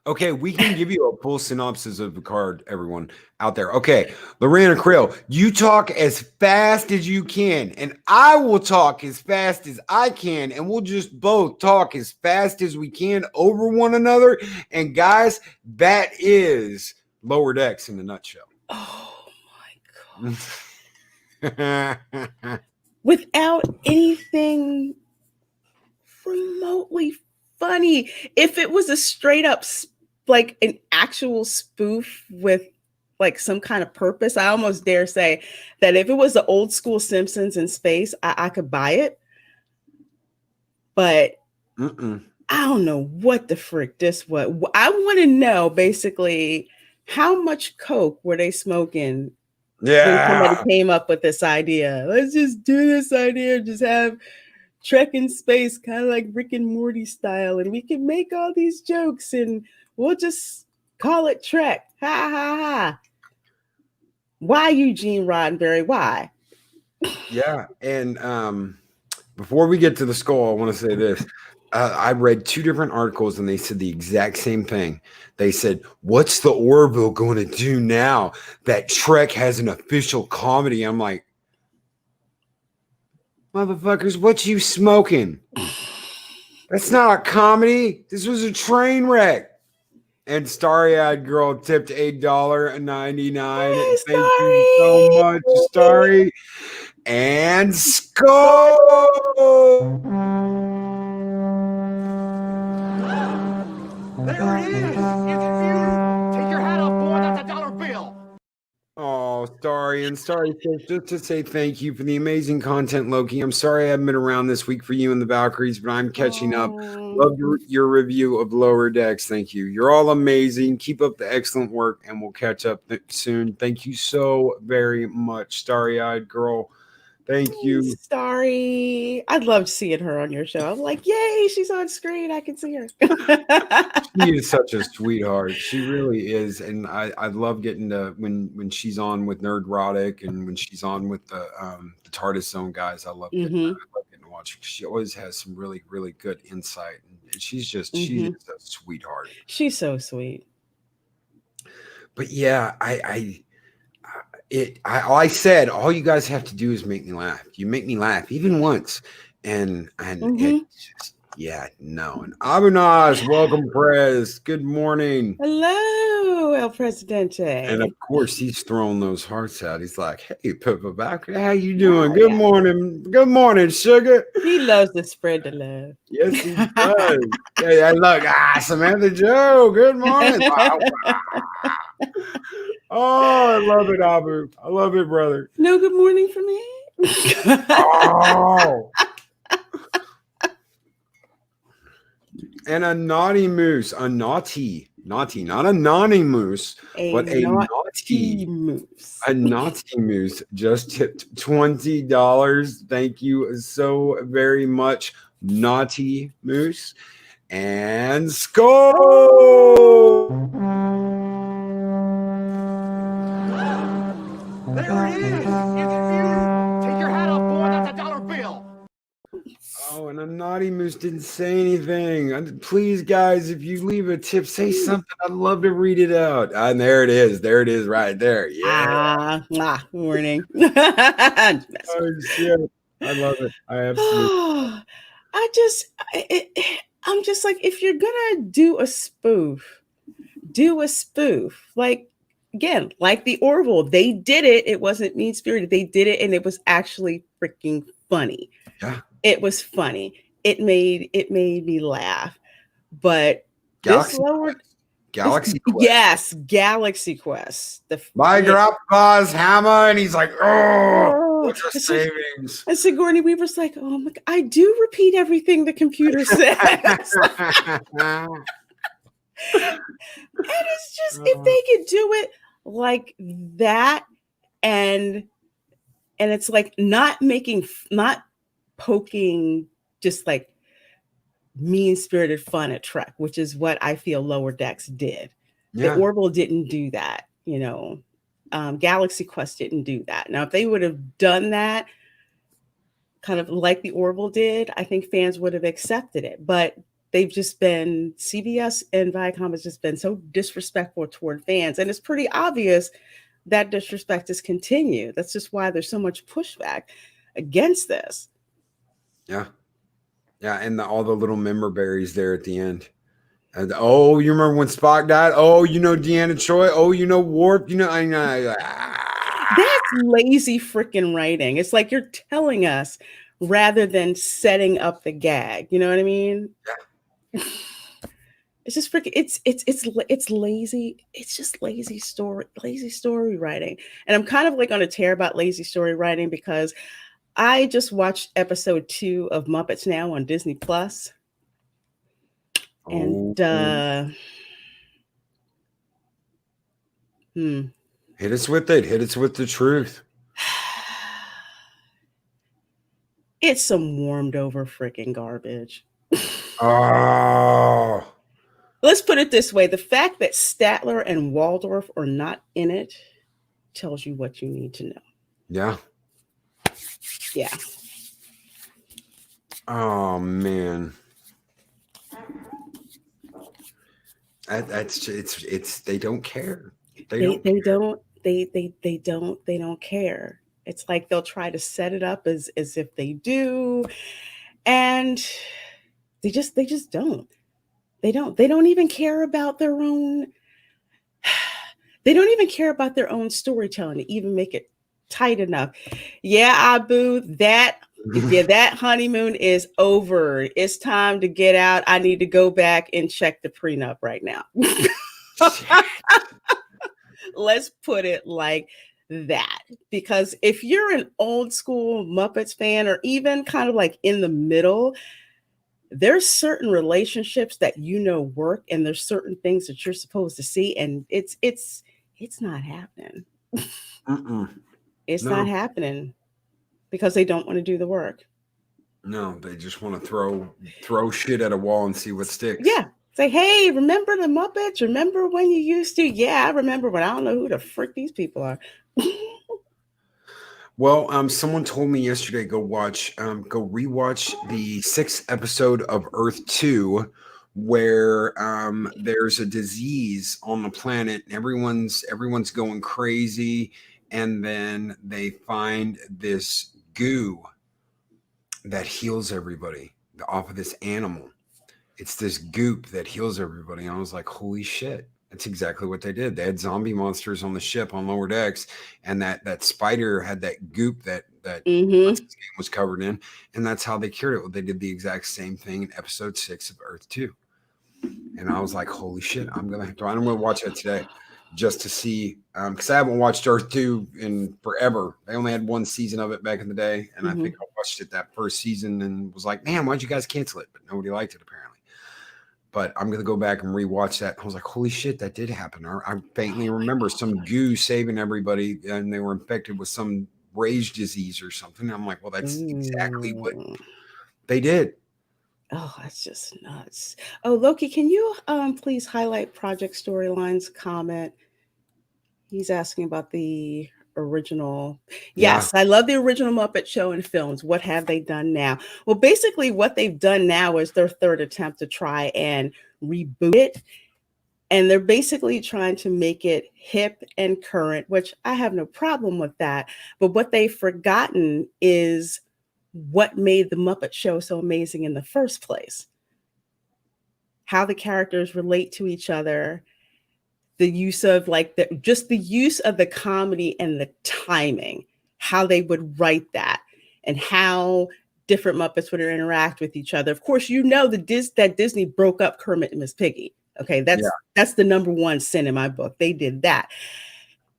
Okay, we can give you a full synopsis of Picard, everyone out there. Okay, Reina Creole, you talk as fast as you can, and I will talk as fast as I can, and we'll just both talk as fast as we can over one another. And guys, that is Lower Decks in a nutshell.
Oh my God. Without anything remotely funny. If it was a straight up, like an actual spoof with like some kind of purpose, I almost dare say that if it was the old school Simpsons in space, I could buy it. But I don't know what the frick this was. I want to know basically how much coke were they smoking when somebody came up with this idea. Let's just do this idea, just have Trek in space, kind of like Rick and Morty style, and we can make all these jokes and we'll just call it Trek. Ha ha ha. Why Eugene Roddenberry? Why?
Yeah, and before we get to the skull, I want to say this. I read 2 different articles and they said the exact same thing. They said, what's the Orville going to do now that Trek has an official comedy? I'm like, motherfuckers, what you smoking? That's not a comedy. This was a train wreck. And Starry-Eyed Girl tipped $8.99.
Hey,
Thank you so much, Starry. And Skull.
There it is. It's beautiful. Take your hat off, boy. That's a dollar bill.
Oh, Starry. And Starry says, just to say thank you for the amazing content, Loki. I'm sorry I haven't been around this week for you and the Valkyries, but I'm catching up. Love your review of Lower Decks. Thank you. You're all amazing. Keep up the excellent work, and we'll catch up soon. Thank you so very much, Starry-Eyed Girl. Thank you.
Starry. I'd love seeing her on your show. I'm like, yay, she's on screen. I can see her.
She is such a sweetheart. She really is. And I love getting to when she's on with Nerdrotic and when she's on with the TARDIS Zone guys. I love getting to watch her. She always has some really, really good insight. And she's just she's a sweetheart.
She's so sweet.
But yeah, I said all you guys have to do is make me laugh. You make me laugh even once, and it's just no. And Abunas, welcome, Prez. Good morning.
Hello, El Presidente.
And of course, he's throwing those hearts out. He's like, "Hey, Pippa Backer, how you doing? Good morning, good morning, sugar."
He loves to spread the love.
Yes, he does. Yeah, look, Samantha Joe. Good morning. Oh, I love it, Abu. I love it, brother.
No good morning for me.
Oh. And a naughty moose, not a naughty moose, but a naughty moose. A naughty moose just tipped $20. Thank you so very much, naughty moose. And Skull.
There it is. It's beautiful. Take your hat off, boy. That's a dollar bill.
Oh, and a naughty moose didn't say anything. Please, guys, if you leave a tip, say something. I'd love to read it out. And there it is. There it is right there. Yeah.
Morning.
Oh, shit. I love it. I absolutely.
I'm just like, if you're gonna do a spoof, do a spoof. Like, again, like the Orville, they did it. It wasn't mean spirited. They did it, and it was actually freaking funny.
Yeah.
It was funny. It made me laugh. But
Galaxy
this lowered
Quest. Galaxy Quest.
Yes, Galaxy Quest.
My grandpa's hammer, and he's like, oh, what's your savings?
And Sigourney Weaver's like, oh my God, I do repeat everything the computer says. And it's just, if they could do it like that, and it's like not poking just like mean-spirited fun at Trek, which is what I feel Lower Decks did.
Yeah.
The Orville didn't do that, Galaxy Quest didn't do that. Now, if they would have done that kind of like the Orville did, I think fans would have accepted it. But they've just been, CBS and Viacom has just been so disrespectful toward fans. And it's pretty obvious that disrespect has continued. That's just why there's so much pushback against this.
Yeah. Yeah, and all the little member berries there at the end. And, oh, you remember when Spock died? Oh, Deanna Troi? Oh, Warp?
That's lazy freaking writing. It's like you're telling us rather than setting up the gag. You know what I mean?
Yeah.
It's just freaking. It's lazy. It's just lazy story writing. And I'm kind of like on a tear about lazy story writing because I just watched episode 2 of Muppets Now on Disney Plus. And
hit us with it. Hit us with the truth.
It's some warmed over freaking garbage.
Oh.
Let's put it this way. The fact that Statler and Waldorf are not in it tells you what you need to know.
Yeah.
Yeah.
Oh, man. It's they don't care. They don't care. It's like they'll try to set it up as if they do, and they just don't. They don't even care about their own. They don't even care about their own storytelling to even make it tight enough. Yeah, Abu, that honeymoon is over. It's time to get out. I need to go back and check the prenup right now. Let's put it like that. Because if you're an old school Muppets fan, or even kind of like in the middle, there's certain relationships that work, and there's certain things that you're supposed to see, and it's not happening. It's not happening because they don't want to do the work. No, they just want to throw shit at a wall and see what sticks.
Yeah. Say, hey, remember the Muppets? Remember when you used to? Yeah, I remember, but I don't know who the frick these people are.
Well, someone told me yesterday, go rewatch the 6th episode of Earth 2, where there's a disease on the planet. And everyone's going crazy, and then they find this goo that heals everybody off of this animal. It's this goop that heals everybody. And I was like, holy shit. That's exactly what they did. They had zombie monsters on the ship on Lower Decks, and that spider had that goop that was covered in, and that's how they cured it. Well, they did the exact same thing in episode 6 of Earth 2. And I was like, holy shit, I'm gonna watch that today just to see, because I haven't watched Earth 2 in forever. They only had 1 season of it back in the day, and I think I watched it that first season and was like, man, why'd you guys cancel it? But nobody liked it apparently. But I'm going to go back and rewatch that. I was like, holy shit, that did happen. I faintly remember some goo saving everybody, and they were infected with some rage disease or something. I'm like, well, that's exactly what they did.
Oh, that's just nuts. Oh, Loki, can you please highlight Project Storylines comment? He's asking about the original.
Yeah.
Yes, I love the original Muppet Show and films. What have they done now? Well, basically, what they've done now is their third attempt to try and reboot it. And they're basically trying to make it hip and current, which I have no problem with that. But what they've forgotten is what made the Muppet Show so amazing in the first place. How the characters relate to each other, the use of the use of the comedy and the timing, how they would write that, and how different Muppets would interact with each other. Of course, that Disney broke up Kermit and Miss Piggy. Okay, that's the number one sin in my book. They did that.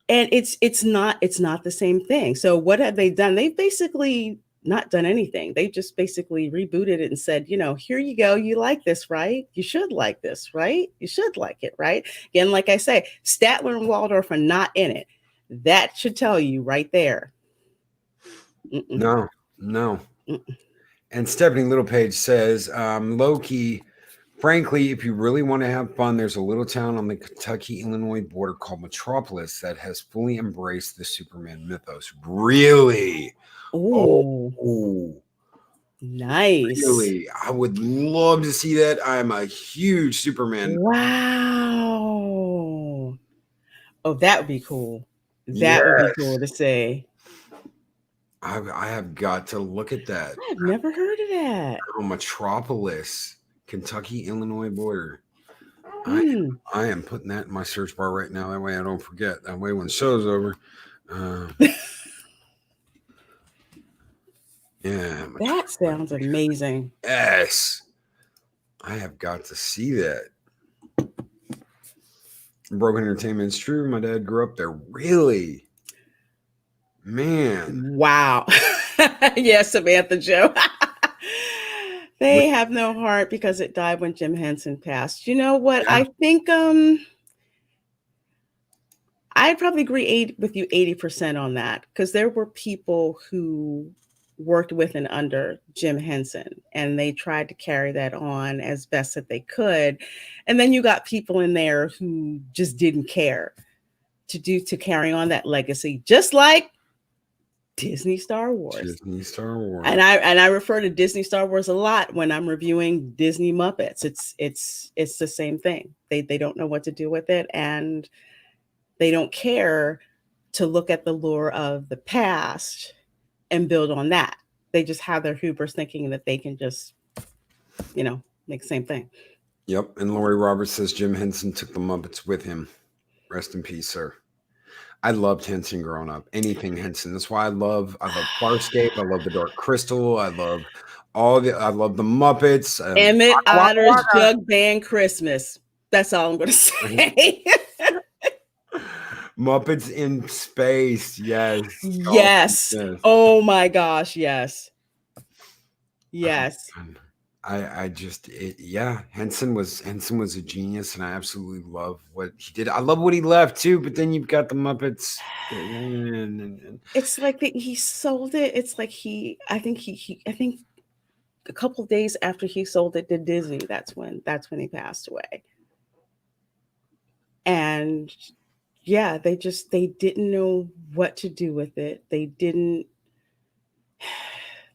And it's not the same thing. So what have they done? They've basically not done anything. They just basically rebooted it and said, here you go. You like this, right? You should like this, right? You should like it, right? Again, like I say, Statler and Waldorf are not in it. That should tell you right there.
No.
Mm-mm.
And Stephanie Littlepage says, Loki, frankly, if you really want to have fun, there's a little town on the Kentucky-Illinois border called Metropolis that has fully embraced the Superman mythos. Really?
Oh, nice.
Really? I would love to see that. I'm a huge Superman.
Wow. Oh, that would be cool. That would be cool to say.
I have got to look at that.
I've never heard of that.
Metropolis, Kentucky-Illinois border. I am putting that in my search bar right now. That way I don't forget. That way when the show's over. Yeah.
That sounds amazing.
Yes. I have got to see that. Broken Entertainment is true. My dad grew up there. Really? Man.
Wow. Yes, Samantha Joe. They have no heart because it died when Jim Henson passed. You know what? Yeah. I think I'd probably agree with you 80% on that, because there were people who worked with and under Jim Henson, and they tried to carry that on as best that they could. And then you got people in there who just didn't care to carry on that legacy, just like Disney Star Wars. And I refer to Disney Star Wars a lot when I'm reviewing Disney Muppets. It's the same thing. They don't know what to do with it, and they don't care to look at the lore of the past and build on that. They just have their hubris thinking that they can just, make the same thing.
Yep. And Lori Roberts says Jim Henson took the Muppets with him. Rest in peace, sir. I loved Henson growing up. Anything Henson. That's why I love Farscape. I love the Dark Crystal. I love the Muppets.
Emmett Otter's Jug Band Christmas. That's all I'm going to say.
Muppets in Space. Yes.
Yes. Oh my gosh. Yes. Yes. Henson was a genius, and I absolutely love what he did. I love what he left too, but then you've got the Muppets. It's like he sold it. It's like I think a couple days after he sold it to Disney, that's when he passed away. And yeah, they didn't know what to do with it. They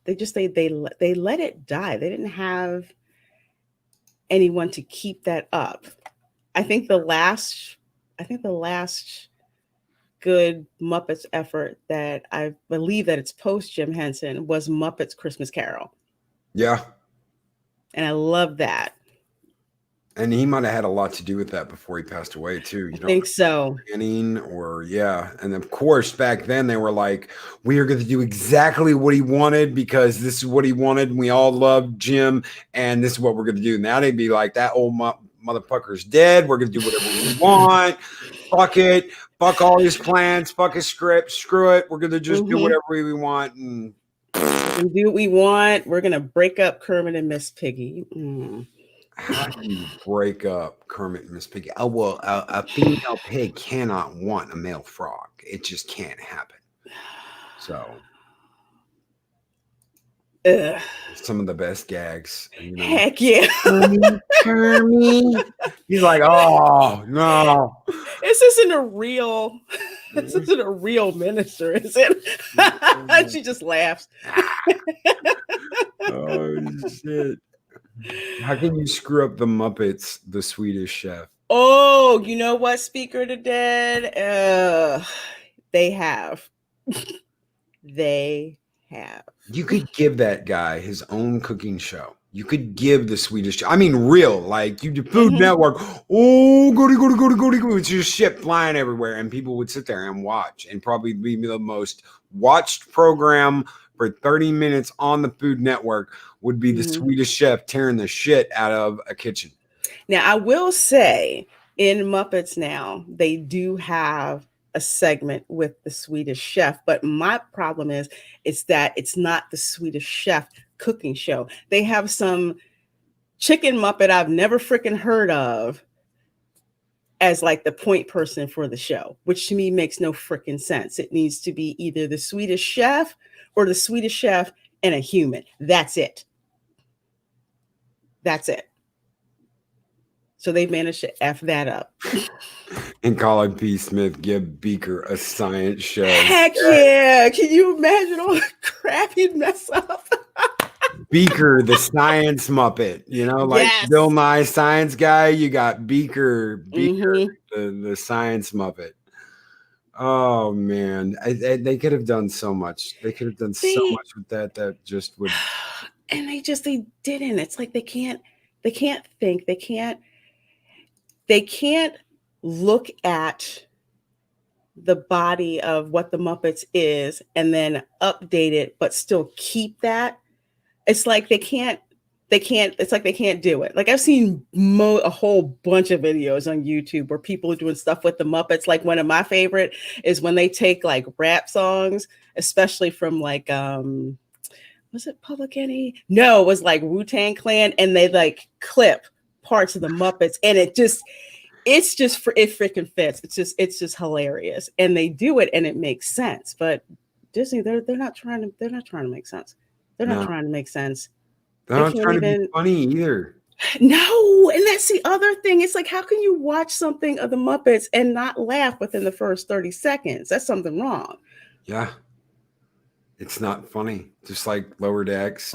let it die. They didn't have anyone to keep that up. I think the last good Muppets effort that I believe that it's post Jim Henson was Muppets Christmas Carol.
Yeah.
And I love that.
And he might have had a lot to do with that before he passed away too.
I think so.
And of course, back then they were like, we are going to do exactly what he wanted because this is what he wanted. And we all loved Jim, and this is what we're going to do. Now they'd be like, that old motherfucker's dead. We're going to do whatever we want. Fuck it. Fuck all his plans. Fuck his script. Screw it. We're going to just do whatever we want. And
do what we want. We're going to break up Kermit and Miss Piggy.
How do you break up Kermit and Miss Piggy? Oh, well, a female pig cannot want a male frog. It just can't happen. So
Ugh.
Some of the best gags, you know.
Heck yeah.
Kermit. He's like, oh no.
This isn't a real minister, is it? She just laughs.
Oh shit. How can you screw up the Muppets, the Swedish Chef?
Oh, you know what, Speaker of the Dead? They have. They have.
You could give that guy his own cooking show. You could give the Swedish, I mean, real, like you do Food Network. Oh, goody. It's just shit flying everywhere. And people would sit there and watch and probably be the most watched program for 30 minutes on the Food Network would be the Swedish Chef tearing the shit out of a kitchen.
Now, I will say in Muppets now, they do have a segment with the Swedish Chef, but my problem is that it's not the Swedish Chef cooking show. They have some chicken Muppet I've never freaking heard of as like the point person for the show, which to me makes no freaking sense. It needs to be either the Swedish Chef or the Swedish Chef and a human. That's it. That's it. So they managed to F that up.
And Colin P. Smith give Beaker a science show.
Heck yeah. Can you imagine all the crap he'd mess up?
Beaker, the science Muppet, you know, like Bill Nye Science Guy. You got Beaker, the science Muppet. Oh man, they could have done so much. They could have done so much with that. That just would.
And they didn't. It's like they can't think. They can't look at the body of what the Muppets is and then update it, but still keep that. It's like they can't do it. Like I've seen a whole bunch of videos on YouTube where people are doing stuff with the Muppets. Like one of my favorite is when they take like rap songs, especially from like, was it Public Enemy? No, it was like Wu-Tang Clan, and they like clip parts of the Muppets, and it freaking fits. It's just hilarious, and they do it, and it makes sense. But Disney, they're not trying to make sense. They're not trying to make sense.
They're not trying to be funny either.
No, and that's the other thing. It's like, how can you watch something of the Muppets and not laugh within the first 30 seconds? That's something wrong.
Yeah. It's not funny. Just like Lower Decks.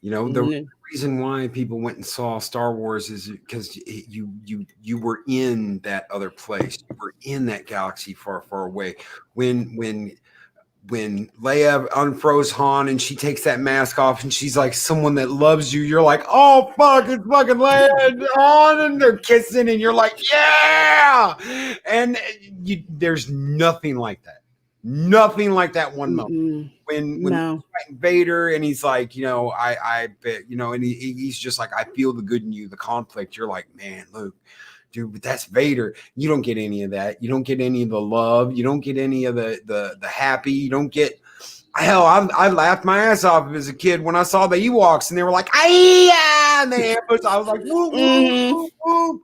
You know, the reason why people went and saw Star Wars is because you were in that other place. You were in that galaxy far, far away. When Leia unfroze Han and she takes that mask off and she's like someone that loves you, you're like, oh fuck, it's fucking Leia and Han, and they're kissing and you're like, yeah. And there's nothing like that. Nothing like that one moment when fighting Vader and he's like, you know, I bet, you know, and he's just like, I feel the good in you, the conflict. You're like, man, Luke, dude, but that's Vader. You don't get any of that. You don't get any of the love. You don't get any of the happy. You don't get. Hell, I laughed my ass off as a kid when I saw the Ewoks and they were like, "Ay!" and they ambushed. I was like, "Whoop, whoop, whoop."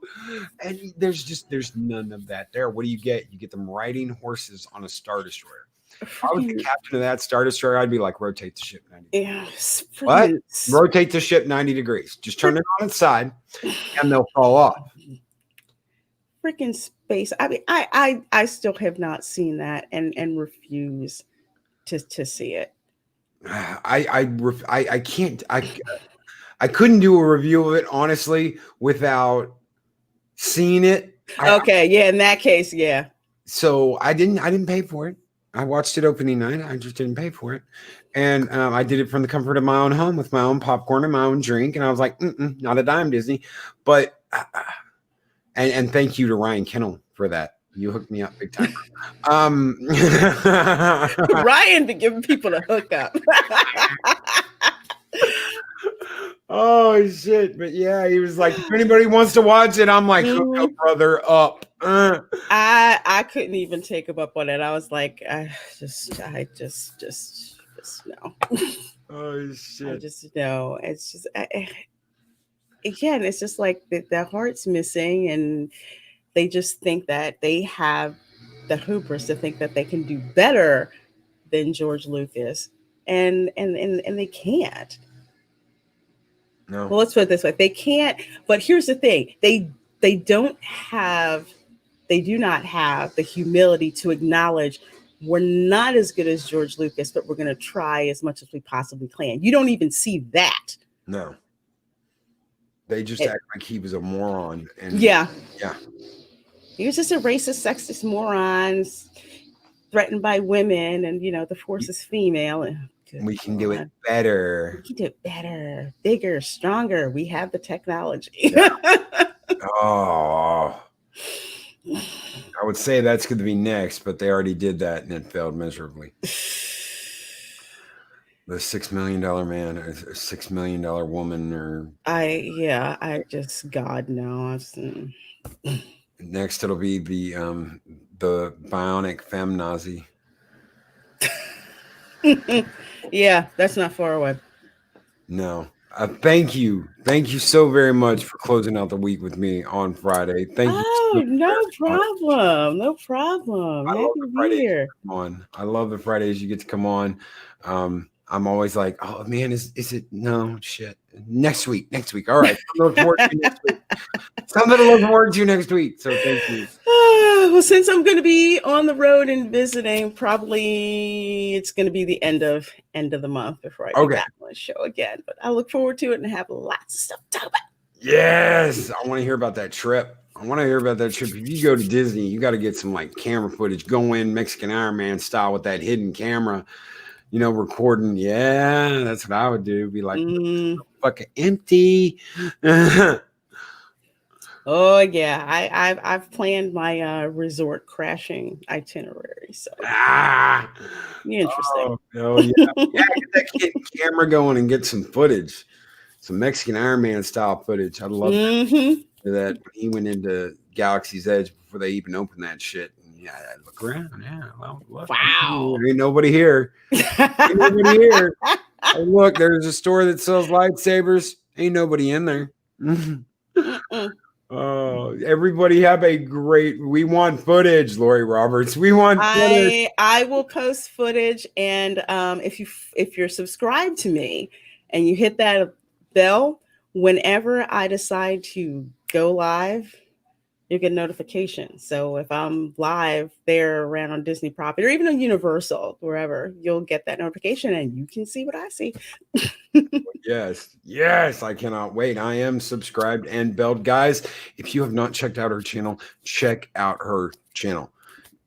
And there's none of that there. What do you get? You get them riding horses on a Star Destroyer. If I was the captain of that Star Destroyer, I'd be like, rotate the ship 90 degrees. What? Rotate the ship 90 degrees. Just turn it on its side and they'll fall off.
Freaking space. I mean, I still have not seen that and refuse to see it.
I can't. I couldn't do a review of it honestly without seeing it.
Yeah, in that case, yeah.
So I didn't pay for it. I watched it opening night. I just didn't pay for it, and I did it from the comfort of my own home with my own popcorn and my own drink. And I was like, not a dime, Disney. But and thank you to Ryan Kennel for that. You hooked me up big time.
Ryan be giving people a hookup.
Oh shit! But yeah, he was like, if anybody wants to watch it, I'm like, hook up, brother, up.
I couldn't even take him up on it. I was like, I just no.
Oh shit!
I just no. It's just again, it's just like the heart's missing, and they just think that they have the hubris to think that they can do better than George Lucas, and they can't.
No.
Well, let's put it this way: they can't. But here's the thing: they do not have the humility to acknowledge we're not as good as George Lucas, but we're going to try as much as we possibly can. You don't even see that.
No. They just act like he was a moron. And
yeah.
He
was just a racist, sexist moron threatened by women, and the force is female. And
we can do it better.
We can do it better, bigger, stronger. We have the technology.
Yeah. Oh. I would say that's going to be next, but they already did that and it failed miserably. The $6 million man or $6 million woman, or
I just God knows.
Next it'll be the bionic feminazi.
Yeah, that's not far away.
No. Thank you so very much for closing out the week with me on Friday. Thank you.
Oh, no problem. Happy to be here.
I love the Fridays you get to come on. I'm always like, oh man, is it? No, shit. Next week. All right. Something to look forward to next week. So thank you.
Well, since I'm going to be on the road and visiting, probably it's going to be the end of the month before I get back on the show again. But I look forward to it and have lots of stuff to talk about.
Yes, I want to hear about that trip. If you go to Disney, you got to get some like camera footage. Go in Mexican Iron Man style with that hidden camera. Recording. Yeah, that's what I would do. Be like, fucking empty.
Oh yeah, I've planned my resort crashing itinerary. So interesting.
Oh yeah, get that kid camera going and get some footage, some Mexican Iron Man style footage. I'd love that. When he went into Galaxy's Edge before they even opened that shit. Yeah, I look around. Yeah, well, look.
Wow.
Ain't nobody here. Oh, look, there's a store that sells lightsabers. Ain't nobody in there. Oh, everybody have a great. We want footage, Lori Roberts. We want footage.
I will post footage, and if you're subscribed to me and you hit that bell, whenever I decide to go live, you get notification. So if I'm live there around on Disney property or even on Universal, wherever, you'll get that notification and you can see what I see.
Yes, I cannot wait. I am subscribed and belled. Guys, if you have not checked out her channel, check out her channel.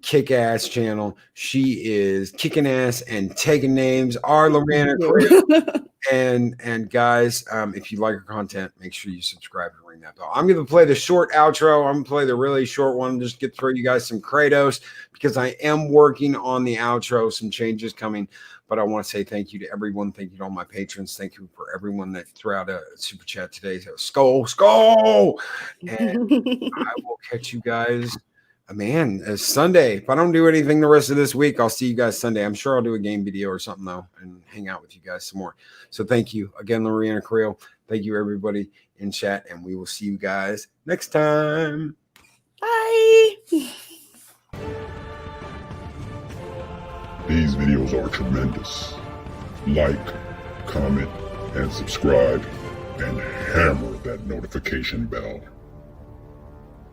Kick-ass channel. She is kicking ass and taking names. Our Reina Creole. And guys, if you like her content, make sure you subscribe and ring that bell. I'm going to play the short outro. I'm going to play the really short one. Just throw you guys some Kratos because I am working on the outro. Some changes coming, but I want to say thank you to everyone. Thank you to all my patrons. Thank you for everyone that threw out a super chat today. So skull. And I will catch you guys. Man, it's Sunday. If I don't do anything the rest of this week, I'll see you guys Sunday. I'm sure I'll do a game video or something though and hang out with you guys some more. So thank you again, Reina Creole. Thank you everybody in chat, and we will see you guys next time.
Bye.
These videos are tremendous. Like, comment, and subscribe, and hammer that notification bell.